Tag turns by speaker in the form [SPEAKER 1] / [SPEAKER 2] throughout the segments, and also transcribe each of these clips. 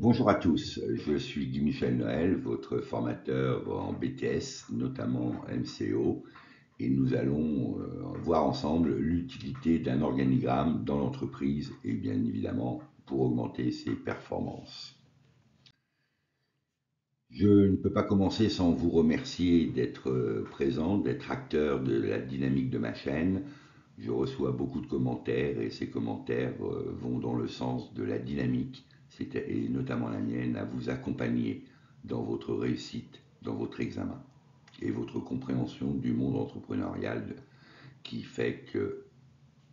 [SPEAKER 1] Bonjour à tous, je suis Guy Michel Noël, votre formateur en BTS, notamment MCO, et nous allons voir ensemble l'utilité d'un organigramme dans l'entreprise et bien évidemment pour augmenter ses performances. Je ne peux pas commencer sans vous remercier d'être présent, d'être acteur de la dynamique de ma chaîne. Je reçois beaucoup de commentaires et ces commentaires vont dans le sens de la dynamique, et notamment la mienne, à vous accompagner dans votre réussite, dans votre examen et votre compréhension du monde entrepreneurial qui fait que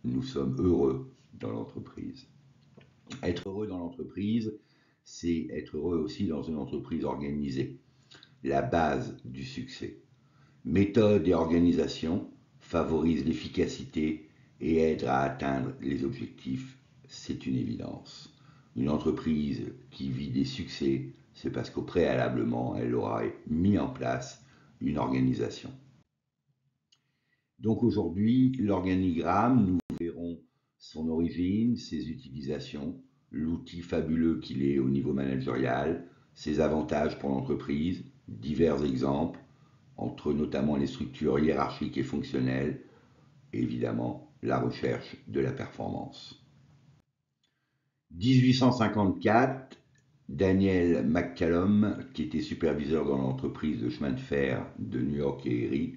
[SPEAKER 1] nous sommes heureux dans l'entreprise. Être heureux dans l'entreprise, c'est être heureux aussi dans une entreprise organisée, la base du succès. Méthode et organisation favorisent l'efficacité et aident à atteindre les objectifs, c'est une évidence. Une entreprise qui vit des succès, c'est parce qu'au préalablement, elle aura mis en place une organisation. Donc aujourd'hui, l'organigramme, nous verrons son origine, ses utilisations, l'outil fabuleux qu'il est au niveau managérial, ses avantages pour l'entreprise, divers exemples, entre notamment les structures hiérarchiques et fonctionnelles, et évidemment la recherche de la performance. 1854, Daniel McCallum, qui était superviseur dans l'entreprise de chemin de fer de New York et Erie,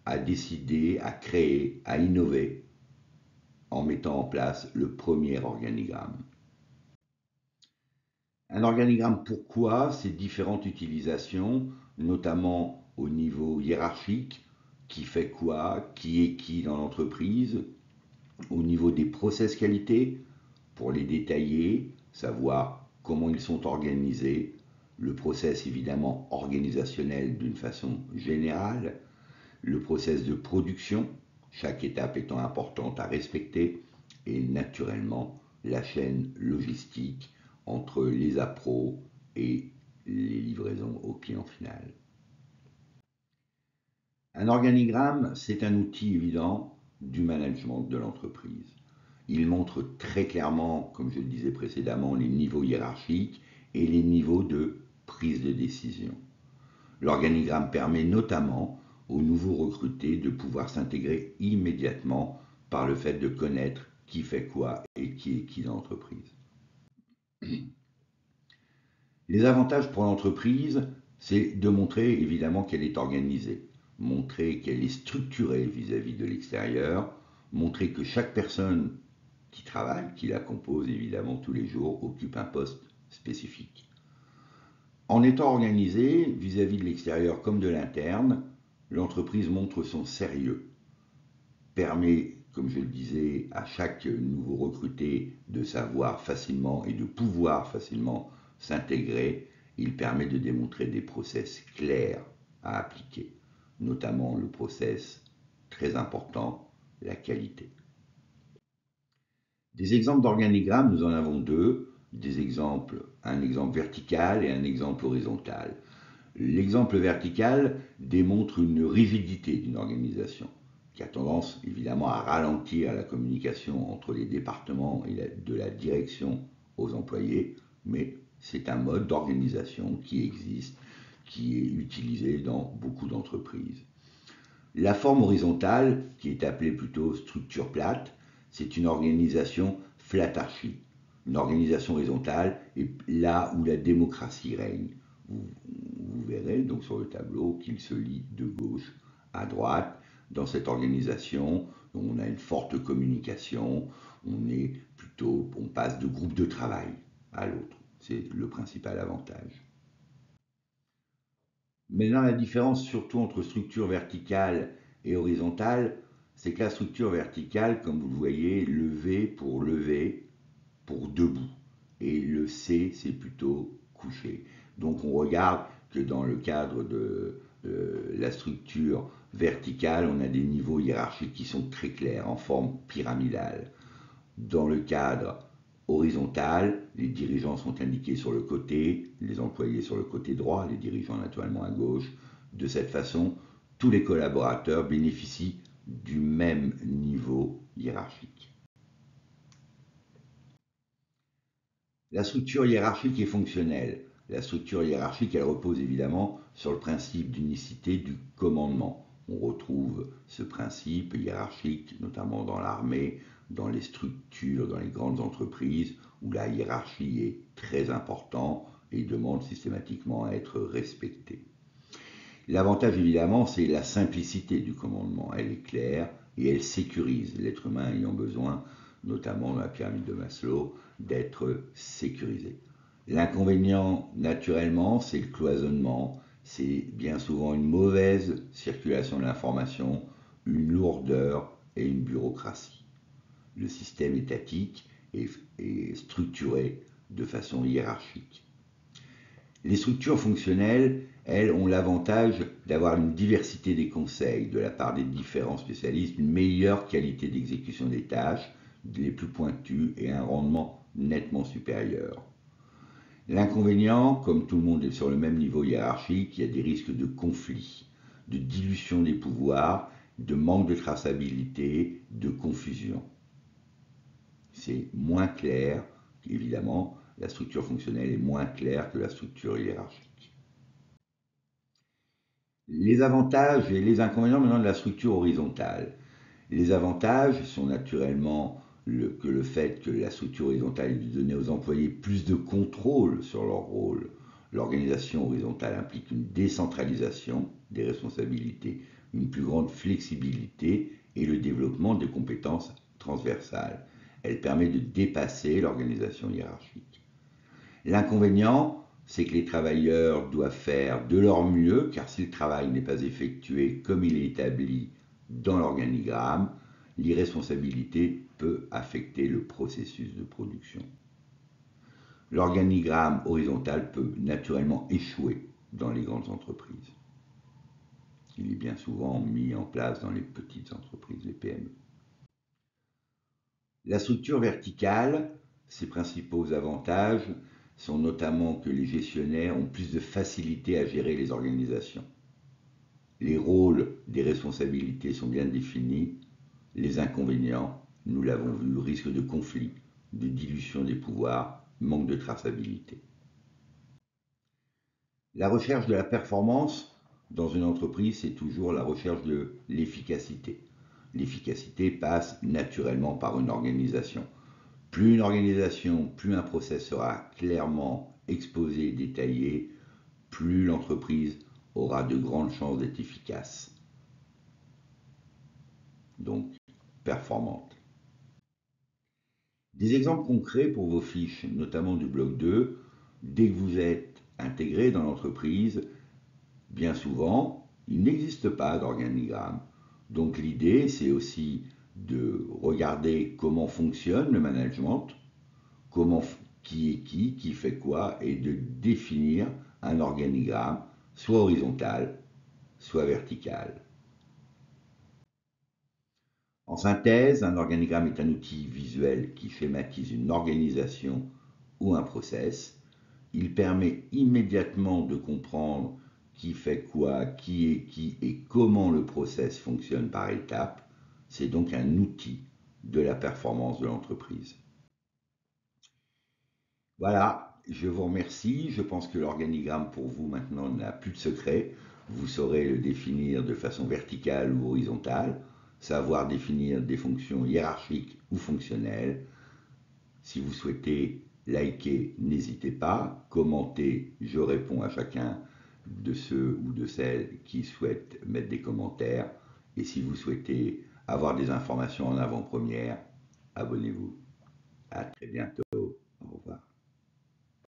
[SPEAKER 1] a décidé, à créer, à innover en mettant en place le premier organigramme. Un organigramme, pourquoi? Ces différentes utilisations, notamment au niveau hiérarchique, qui fait quoi, qui est qui dans l'entreprise, au niveau des process qualité, pour les détailler, savoir comment ils sont organisés, le process évidemment organisationnel d'une façon générale, le process de production, chaque étape étant importante à respecter, et naturellement la chaîne logistique entre les appros et les livraisons au client final. Un organigramme, c'est un outil évident du management de l'entreprise. Il montre très clairement, comme je le disais précédemment, les niveaux hiérarchiques et les niveaux de prise de décision. L'organigramme permet notamment aux nouveaux recrutés de pouvoir s'intégrer immédiatement par le fait de connaître qui fait quoi et qui est qui dans l'entreprise. Les avantages pour l'entreprise, c'est de montrer évidemment qu'elle est organisée, montrer qu'elle est structurée vis-à-vis de l'extérieur, montrer que chaque personne qui travaille, qui la compose évidemment tous les jours, occupe un poste spécifique. En étant organisée vis-à-vis de l'extérieur comme de l'interne, l'entreprise montre son sérieux, permet, comme je le disais, à chaque nouveau recruté de savoir facilement et de pouvoir facilement s'intégrer. Il permet de démontrer des process clairs à appliquer, notamment le process très important, la qualité. Des exemples d'organigramme, nous en avons deux, un exemple vertical et un exemple horizontal. L'exemple vertical démontre une rigidité d'une organisation qui a tendance évidemment à ralentir la communication entre les départements et de la direction aux employés, mais c'est un mode d'organisation qui existe, qui est utilisé dans beaucoup d'entreprises. La forme horizontale, qui est appelée plutôt structure plate, c'est une organisation flatarchie. Une organisation horizontale est là où la démocratie règne. Vous verrez donc sur le tableau qu'il se lit de gauche à droite. Dans cette organisation, on a une forte communication, on passe de groupe de travail à l'autre. C'est le principal avantage. Maintenant, la différence surtout entre structure verticale et horizontale, c'est que la structure verticale, comme vous le voyez, lever, pour debout. Et le C, c'est plutôt couché. Donc on regarde que dans le cadre de la structure verticale, on a des niveaux hiérarchiques qui sont très clairs, en forme pyramidale. Dans le cadre horizontal, les dirigeants sont indiqués sur le côté, les employés sur le côté droit, les dirigeants naturellement à gauche. De cette façon, tous les collaborateurs bénéficient du même niveau hiérarchique. La structure hiérarchique est fonctionnelle. La structure hiérarchique, elle repose évidemment sur le principe d'unicité du commandement. On retrouve ce principe hiérarchique, notamment dans l'armée, dans les structures, dans les grandes entreprises, où la hiérarchie est très importante et demande systématiquement à être respectée. L'avantage, évidemment, c'est la simplicité du commandement. Elle est claire et elle sécurise l'être humain ayant besoin, notamment dans la pyramide de Maslow, d'être sécurisé. L'inconvénient, naturellement, c'est le cloisonnement, c'est bien souvent une mauvaise circulation de l'information, une lourdeur et une bureaucratie. Le système étatique est structuré de façon hiérarchique. Les structures fonctionnelles, elles, ont l'avantage d'avoir une diversité des conseils de la part des différents spécialistes, une meilleure qualité d'exécution des tâches, les plus pointues et un rendement nettement supérieur. L'inconvénient, comme tout le monde est sur le même niveau hiérarchique, il y a des risques de conflit, de dilution des pouvoirs, de manque de traçabilité, de confusion. C'est moins clair, évidemment, la structure fonctionnelle est moins claire que la structure hiérarchique. Les avantages et les inconvénients maintenant de la structure horizontale. Les avantages sont naturellement que le fait que la structure horizontale ait donné aux employés plus de contrôle sur leur rôle. L'organisation horizontale implique une décentralisation des responsabilités, une plus grande flexibilité et le développement de compétences transversales. Elle permet de dépasser l'organisation hiérarchique. L'inconvénient, c'est que les travailleurs doivent faire de leur mieux, car si le travail n'est pas effectué comme il est établi dans l'organigramme, l'irresponsabilité peut affecter le processus de production. L'organigramme horizontal peut naturellement échouer dans les grandes entreprises. Il est bien souvent mis en place dans les petites entreprises, les PME. La structure verticale, ses principaux avantages sont notamment que les gestionnaires ont plus de facilité à gérer les organisations. Les rôles des responsabilités sont bien définis. Les inconvénients, nous l'avons vu, risque de conflit, de dilution des pouvoirs, manque de traçabilité. La recherche de la performance dans une entreprise, c'est toujours la recherche de l'efficacité. L'efficacité passe naturellement par une organisation. Plus une organisation, plus un process sera clairement exposé et détaillé, plus l'entreprise aura de grandes chances d'être efficace, donc performante. Des exemples concrets pour vos fiches, notamment du bloc 2, dès que vous êtes intégré dans l'entreprise, bien souvent, il n'existe pas d'organigramme. Donc l'idée, c'est aussi de regarder comment fonctionne le management, comment, qui fait quoi, et de définir un organigramme, soit horizontal, soit vertical. En synthèse, un organigramme est un outil visuel qui schématise une organisation ou un process. Il permet immédiatement de comprendre qui fait quoi, qui est qui et comment le process fonctionne par étapes. C'est donc un outil de la performance de l'entreprise. Voilà, je vous remercie. Je pense que l'organigramme pour vous maintenant n'a plus de secret. Vous saurez le définir de façon verticale ou horizontale, savoir définir des fonctions hiérarchiques ou fonctionnelles. Si vous souhaitez liker, n'hésitez pas. Commentez, je réponds à chacun de ceux ou de celles qui souhaitent mettre des commentaires. Et si vous souhaitez avoir des informations en avant-première, abonnez-vous. À très bientôt. Au revoir.